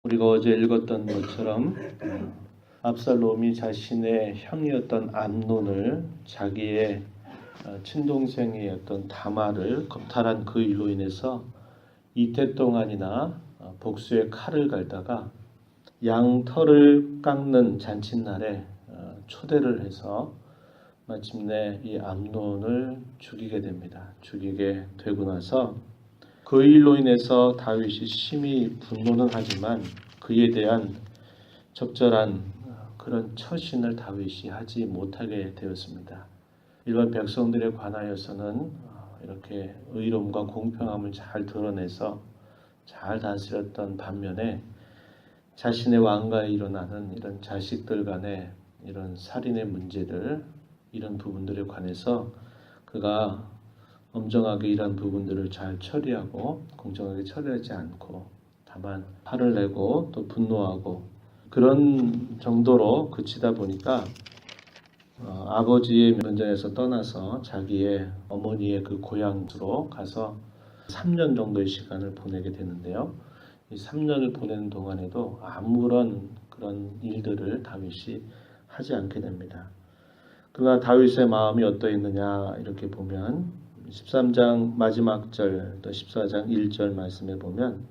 우리가 어제 읽었던 것처럼 압살롬이 자신의 형이었던 암논을 자기의 친동생이었던 다말을 겁탈한 그 일로 인해서 이태 동안이나 복수의 칼을 갈다가 양털을 깎는 잔칫날에 초대를 해서 마침내 이 암논을 죽이게 됩니다. 죽이게 되고 나서 그 일로 인해서 다윗이 심히 분노는 하지만 그에 대한 적절한 그런 처신을 다윗이 하지 못하게 되었습니다. 일반 백성들에 관하여서는 이렇게 의로움과 공평함을 잘 드러내서 잘 다스렸던 반면에 자신의 왕가에 일어나는 이런 자식들 간의 이런 살인의 문제들, 이런 부분들에 관해서 그가 엄정하게 이런 부분들을 잘 처리하고 공정하게 처리하지 않고 다만 화를 내고 또 분노하고 그런 정도로 그치다 보니까 아버지의 면전에서 떠나서 자기의 어머니의 그 고향으로 가서 3년 정도의 시간을 보내게 되는데요. 이 3년을 보내는 동안에도 아무런 그런 일들을 다윗이 하지 않게 됩니다. 그러나 다윗의 마음이 어떠했느냐 이렇게 보면 13장 마지막 절 또 14장 1절 말씀에 보면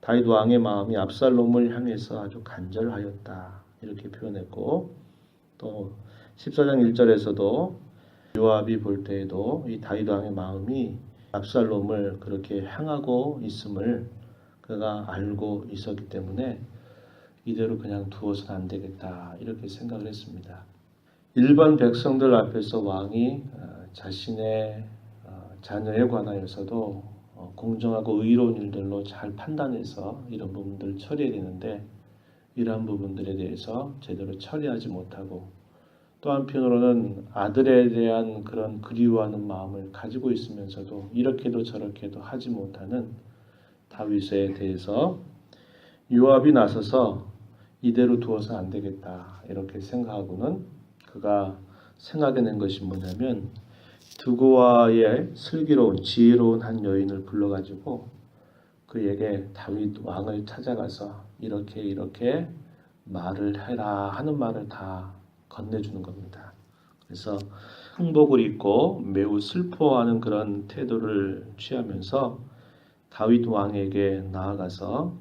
다윗 왕의 마음이 압살롬을 향해서 아주 간절하였다 이렇게 표현했고 또 14장 1절에서도 요압이 볼 때에도 이 다윗 왕의 마음이 압살롬을 그렇게 향하고 있음을 그가 알고 있었기 때문에 이대로 그냥 두어서는 안 되겠다 이렇게 생각을 했습니다. 일반 백성들 앞에서 왕이 자신의 자녀에 관하여서도 공정하고 의로운 일들로 잘 판단해서 이런 부분들을 처리해야 되는데 이러한 부분들에 대해서 제대로 처리하지 못하고 또 한편으로는 아들에 대한 그런 그리워하는 마음을 가지고 있으면서도 이렇게도 저렇게도 하지 못하는 다윗에 대해서 요압이 나서서 이대로 두어서 안 되겠다 이렇게 생각하고는 그가 생각해낸 것이 뭐냐면 두고와의 슬기로운 지혜로운 한 여인을 불러가지고 그에게 다윗 왕을 찾아가서 이렇게 말을 해라 하는 말을 다 건네주는 겁니다. 그래서 흥복을 입고 매우 슬퍼하는 그런 태도를 취하면서 다윗 왕에게 나아가서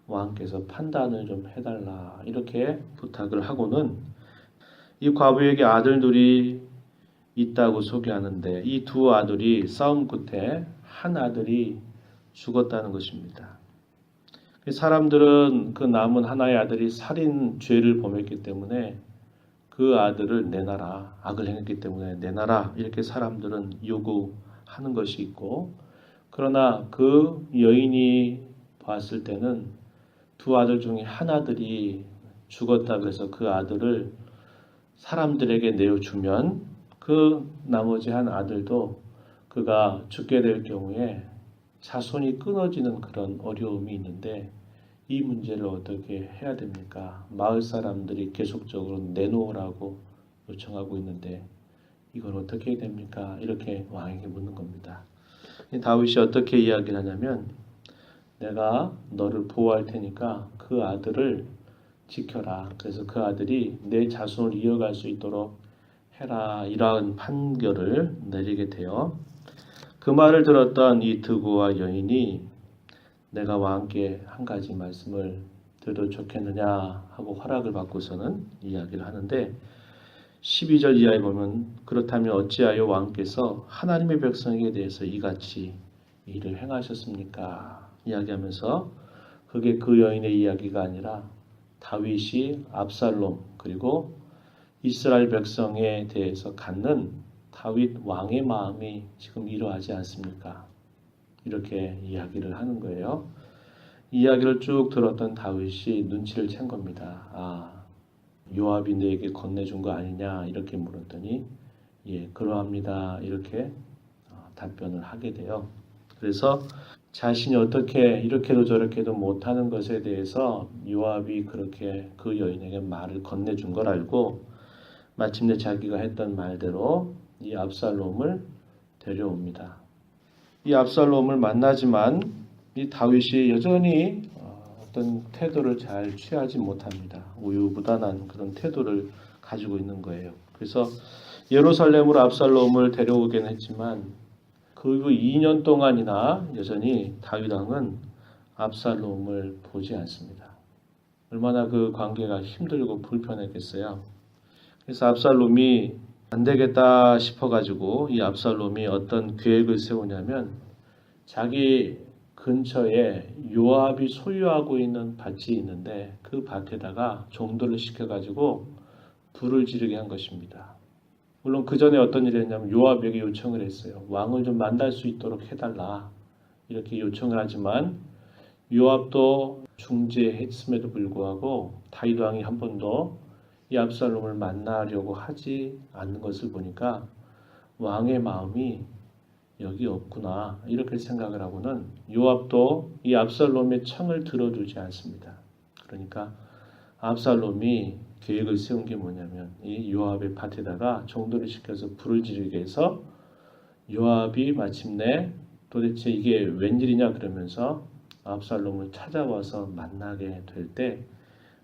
왕께서 판단을 좀 해달라 이렇게 부탁을 하고는 이 과부에게 아들들이 있다고 소개하는데 이 두 아들이 싸움 끝에 한 아들이 죽었다는 것입니다. 사람들은 그 남은 하나의 아들이 살인 죄를 범했기 때문에 그 아들을 내놔라, 악을 행했기 때문에 내놔라 이렇게 사람들은 요구하는 것이 있고 그러나 그 여인이 봤을 때는 두 아들 중에 한 아들이 죽었다 그래서 그 아들을 사람들에게 내어주면 그 나머지 한 아들도 그가 죽게 될 경우에 자손이 끊어지는 그런 어려움이 있는데 이 문제를 어떻게 해야 됩니까? 마을 사람들이 계속적으로 내놓으라고 요청하고 있는데 이걸 어떻게 해야 됩니까? 이렇게 왕에게 묻는 겁니다. 다윗이 어떻게 이야기를 하냐면 내가 너를 보호할 테니까 그 아들을 지켜라. 그래서 그 아들이 내 자손을 이어갈 수 있도록 해라. 이러한 판결을 내리게 되어 그 말을 들었던 이 드고와 여인이 내가 왕께 한 가지 말씀을 드려도 좋겠느냐 하고 허락을 받고서는 이야기를 하는데 12절 이하에 보면 그렇다면 어찌하여 왕께서 하나님의 백성에게 대해서 이같이 일을 행하셨습니까? 이야기하면서 그게 그 여인의 이야기가 아니라 다윗이 압살롬 그리고 이스라엘 백성에 대해서 갖는 다윗 왕의 마음이 지금 이러하지 않습니까? 이렇게 이야기를 하는 거예요. 이야기를 쭉 들었던 다윗이 눈치를 챈 겁니다. 요압이 내게 건네준 거 아니냐 이렇게 물었더니 예 그러합니다 이렇게 답변을 하게 돼요. 그래서 자신이 어떻게 이렇게도 저렇게도 못하는 것에 대해서 요압이 그렇게 그 여인에게 말을 건네준 걸 알고 마침내 자기가 했던 말대로 이 압살롬을 데려옵니다. 이 압살롬을 만나지만 이 다윗이 여전히 어떤 태도를 잘 취하지 못합니다. 우유부단한 그런 태도를 가지고 있는 거예요. 그래서 예루살렘으로 압살롬을 데려오긴 했지만 그 2년 동안이나 여전히 다윗 왕은 압살롬을 보지 않습니다. 얼마나 그 관계가 힘들고 불편했겠어요. 그래서 압살롬이 안 되겠다 싶어가지고 이 압살롬이 어떤 계획을 세우냐면 자기 근처에 요압이 소유하고 있는 밭이 있는데 그 밭에다가 종들을 시켜가지고 불을 지르게 한 것입니다. 물론 그 전에 어떤 일을 했냐면 요압에게 요청을 했어요. 왕을 좀 만날 수 있도록 해달라. 이렇게 요청을 하지만 요압도 중재했음에도 불구하고 다윗 왕이 한 번도 이 압살롬을 만나려고 하지 않는 것을 보니까 왕의 마음이 여기 없구나 이렇게 생각을 하고는 요압도 이 압살롬의 청을 들어주지 않습니다. 그러니까 압살롬이 계획을 세운 게 뭐냐면 이 요압의 밭에다가 종들을 시켜서 불을 지르게 해서 요압이 마침내 도대체 이게 웬일이냐 그러면서 압살롬을 찾아와서 만나게 될 때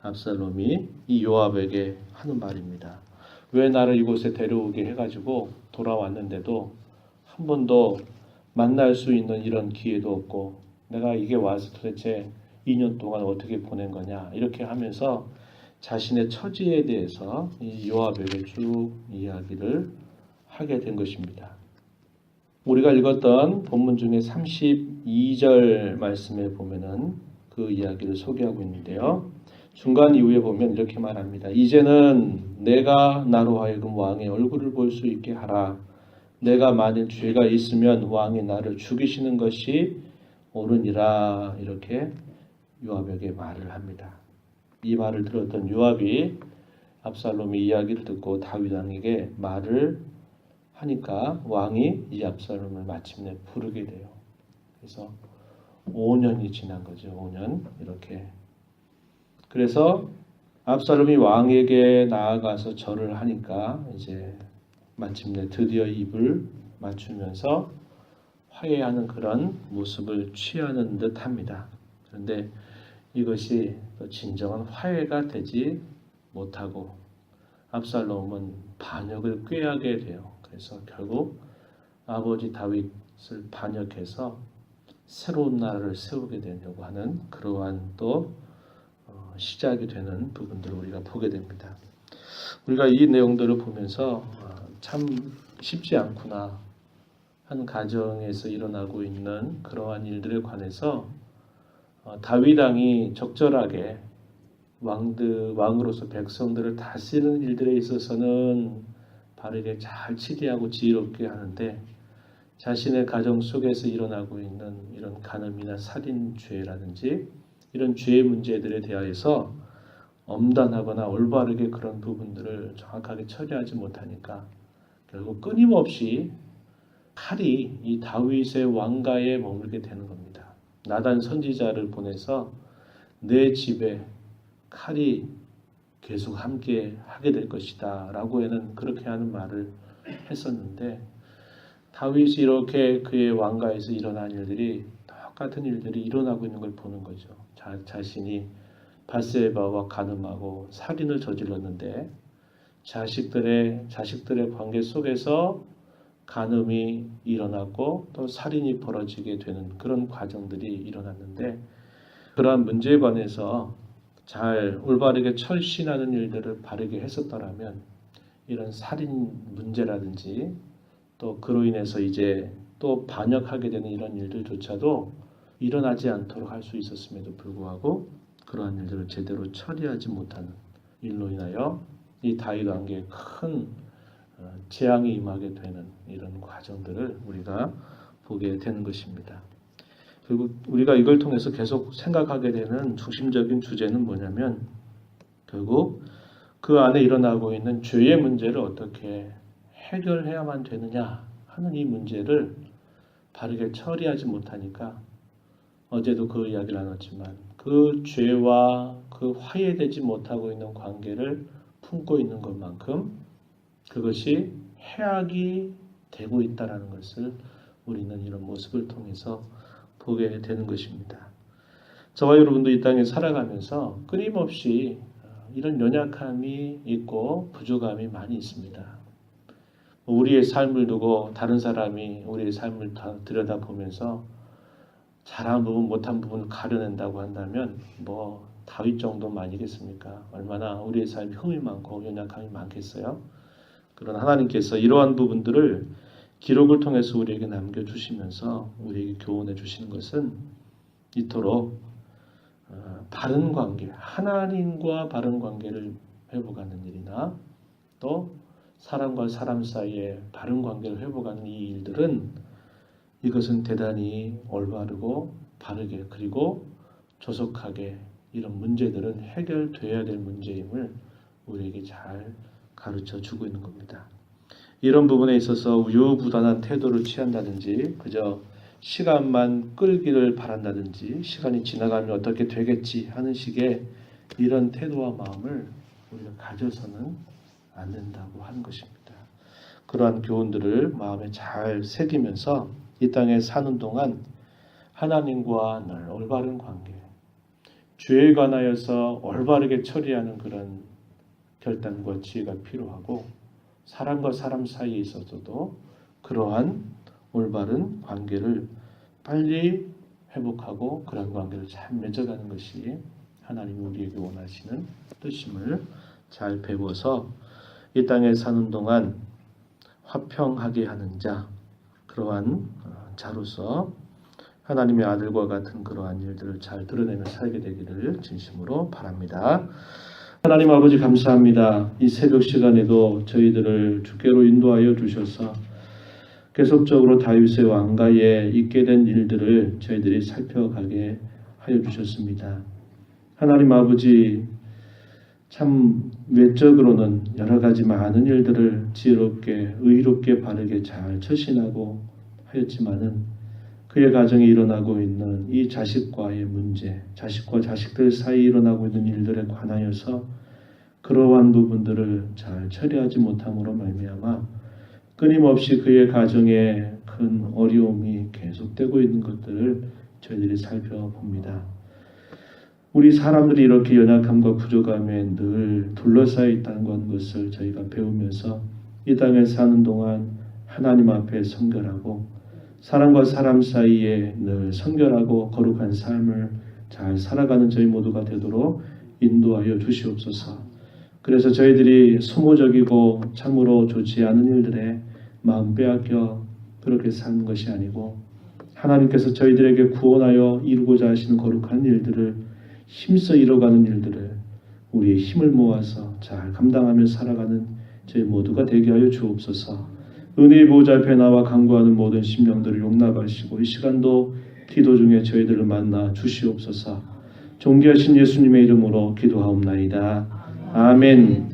압살롬이 이 요압에게 하는 말입니다. 왜 나를 이곳에 데려오게 해가지고 돌아왔는데도 한 번도 만날 수 있는 이런 기회도 없고 내가 이게 와서 도대체 2년 동안 어떻게 보낸 거냐 이렇게 하면서 자신의 처지에 대해서 이 요압에게 쭉 이야기를 하게 된 것입니다. 우리가 읽었던 본문 중에 32절 말씀에 보면은 그 이야기를 소개하고 있는데요. 중간 이후에 보면 이렇게 말합니다. 이제는 내가 나로 하여금 왕의 얼굴을 볼 수 있게 하라. 내가 만일 죄가 있으면 왕이 나를 죽이시는 것이 옳으니라. 이렇게 요압에게 말을 합니다. 이 말을 들었던 요압이 압살롬의 이야기를 듣고 다윗 왕에게 말을 하니까 왕이 이 압살롬을 마침내 부르게 돼요. 그래서 5년이 지난 거죠. 5년 이렇게. 그래서 압살롬이 왕에게 나아가서 절을 하니까 이제 마침내 드디어 입을 맞추면서 화해하는 그런 모습을 취하는 듯합니다. 그런데 이것이 또 진정한 화해가 되지 못하고 압살롬은 반역을 꾀하게 돼요. 그래서 결국 아버지 다윗을 반역해서 새로운 나라를 세우게 되려고 하는 그러한 또 시작이 되는 부분들을 우리가 보게 됩니다. 우리가 이 내용들을 보면서 참 쉽지 않구나. 한 가정에서 일어나고 있는 그러한 일들에 관해서 다윗 왕이 적절하게 왕으로서 백성들을 다스리는 일들에 있어서는 바르게 잘 치리하고 지혜롭게 하는데 자신의 가정 속에서 일어나고 있는 이런 간음이나 살인죄라든지 이런 죄의 문제들에 대하여서 엄단하거나 올바르게 그런 부분들을 정확하게 처리하지 못하니까 결국 끊임없이 칼이 이 다윗의 왕가에 머물게 되는 겁니다. 나단 선지자를 보내서 내 집에 칼이 계속 함께 하게 될 것이다 라고는 그렇게 하는 말을 했었는데 다윗이 이렇게 그의 왕가에서 일어난 일들이 똑같은 일들이 일어나고 있는 걸 보는 거죠. 자신이 밧세바와 간음하고 살인을 저질렀는데 자식들의 관계 속에서 간음이 일어났고 또 살인이 벌어지게 되는 그런 과정들이 일어났는데 그러한 문제에 관해서 잘 올바르게 철신하는 일들을 바르게 했었더라면 이런 살인 문제라든지 또 그로 인해서 이제 또 반역하게 되는 이런 일들조차도 일어나지 않도록 할 수 있었음에도 불구하고 그러한 일들을 제대로 처리하지 못하는 일로 인하여 이 다윗 왕에게 큰 재앙이 임하게 되는 이런 과정들을 우리가 보게 되는 것입니다. 결국 우리가 이걸 통해서 계속 생각하게 되는 중심적인 주제는 뭐냐면 결국 그 안에 일어나고 있는 죄의 문제를 어떻게 해결해야만 되느냐 하는 이 문제를 바르게 처리하지 못하니까 어제도 그 이야기를 나눴지만 그 죄와 그 화해되지 못하고 있는 관계를 품고 있는 것만큼 그것이 해악이 되고 있다는 것을 우리는 이런 모습을 통해서 보게 되는 것입니다. 저와 여러분도 이 땅에 살아가면서 끊임없이 이런 연약함이 있고 부족함이 많이 있습니다. 우리의 삶을 두고 다른 사람이 우리의 삶을 다 들여다보면서 잘한 부분 못한 부분을 가려낸다고 한다면 뭐 다윗 정도만 아니겠습니까? 얼마나 우리의 삶이 흠이 많고 연약함이 많겠어요? 그러나 하나님께서 이러한 부분들을 기록을 통해서 우리에게 남겨주시면서 우리에게 교훈해 주시는 것은 이토록 바른 관계, 하나님과 바른 관계를 회복하는 일이나 또 사람과 사람 사이에 바른 관계를 회복하는 이 일들은 이것은 대단히 올바르고 바르게 그리고 조속하게 이런 문제들은 해결돼야 될 문제임을 우리에게 잘 가르쳐 주고 있는 겁니다. 이런 부분에 있어서 우유부단한 태도를 취한다든지 그저 시간만 끌기를 바란다든지 시간이 지나가면 어떻게 되겠지 하는 식의 이런 태도와 마음을 우리가 가져서는 안 된다고 하는 것입니다. 그러한 교훈들을 마음에 잘 새기면서 이 땅에 사는 동안 하나님과 늘 올바른 관계, 죄에 관하여서 올바르게 처리하는 그런 결단과 지혜가 필요하고 사람과 사람 사이에 있어서도 그러한 올바른 관계를 빨리 회복하고 그런 관계를 잘 맺어가는 것이 하나님이 우리에게 원하시는 뜻임을 잘 배워서 이 땅에 사는 동안 화평하게 하는 자, 그러한 자로서 하나님의 아들과 같은 그러한 일들을 잘 드러내며 살게 되기를 진심으로 바랍니다. 하나님 아버지 감사합니다. 이 새벽 시간에도 저희들을 주께로 인도하여 주셔서 계속적으로 다윗의 왕가에 있게 된 일들을 저희들이 살펴가게 하여 주셨습니다. 하나님 아버지 참 외적으로는 여러 가지 많은 일들을 지혜롭게 의롭게 바르게 잘 처신하고 하였지만은 그의 가정에 일어나고 있는 이 자식과의 문제, 자식과 자식들 사이에 일어나고 있는 일들에 관하여서 그러한 부분들을 잘 처리하지 못함으로 말미암아 끊임없이 그의 가정에 큰 어려움이 계속되고 있는 것들을 저희들이 살펴봅니다. 우리 사람들이 이렇게 연약함과 부족함에 늘 둘러싸여 있다는 것을 저희가 배우면서 이 땅에 사는 동안 하나님 앞에 성결하고 사람과 사람 사이에 늘 성결하고 거룩한 삶을 잘 살아가는 저희 모두가 되도록 인도하여 주시옵소서. 그래서 저희들이 소모적이고 참으로 좋지 않은 일들에 마음 빼앗겨 그렇게 사는 것이 아니고 하나님께서 저희들에게 구원하여 이루고자 하시는 거룩한 일들을 힘써 이뤄가는 일들을 우리의 힘을 모아서 잘 감당하며 살아가는 저희 모두가 되게 하여 주옵소서. 은혜의 보좌 앞에 나와 간구하는 모든 심령들을 용납하시고 이 시간도 기도 중에 저희들을 만나 주시옵소서. 존귀하신 예수님의 이름으로 기도하옵나이다. 아멘.